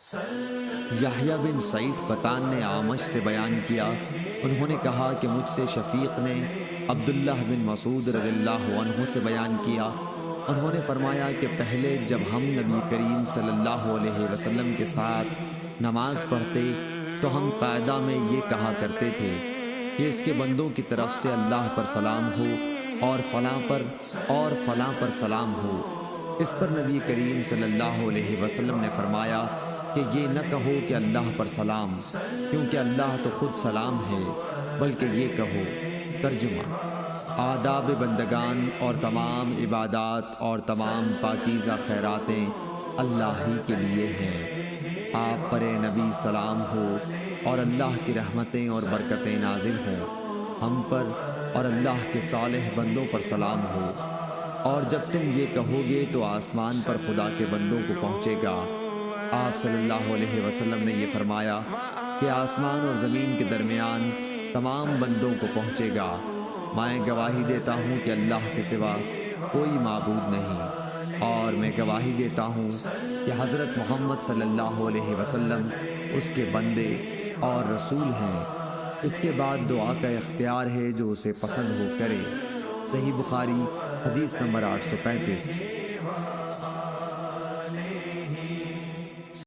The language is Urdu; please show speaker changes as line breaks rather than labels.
یحییٰ بن سعید قطان نے اعمش سے بیان کیا، انہوں نے کہا کہ مجھ سے شفیق نے عبداللہ بن مسعود رضی اللہ عنہ سے بیان کیا، انہوں نے فرمایا کہ پہلے جب ہم نبی کریم صلی اللہ علیہ وسلم کے ساتھ نماز پڑھتے تو ہم قاعدہ میں یہ کہا کرتے تھے کہ اس کے بندوں کی طرف سے اللہ پر سلام ہو اور فلاں پر سلام ہو۔ اس پر نبی کریم صلی اللہ علیہ وسلم نے فرمایا کہ یہ نہ کہو کہ اللہ پر سلام، کیونکہ اللہ تو خود سلام ہے، بلکہ یہ کہو۔ ترجمہ: آداب بندگان اور تمام عبادات اور تمام پاکیزہ خیراتیں اللہ ہی کے لیے ہیں۔ آپ پر اے نبی سلام ہو اور اللہ کی رحمتیں اور برکتیں نازل ہوں۔ ہم پر اور اللہ کے صالح بندوں پر سلام ہو۔ اور جب تم یہ کہو گے تو آسمان پر خدا کے بندوں کو پہنچے گا۔ آپ صلی اللہ علیہ وسلم نے یہ فرمایا کہ آسمان اور زمین کے درمیان تمام بندوں کو پہنچے گا۔ میں گواہی دیتا ہوں کہ اللہ کے سوا کوئی معبود نہیں، اور میں گواہی دیتا ہوں کہ حضرت محمد صلی اللہ علیہ وسلم اس کے بندے اور رسول ہیں۔ اس کے بعد دعا کا اختیار ہے، جو اسے پسند ہو کرے۔ صحیح بخاری حدیث نمبر 835۔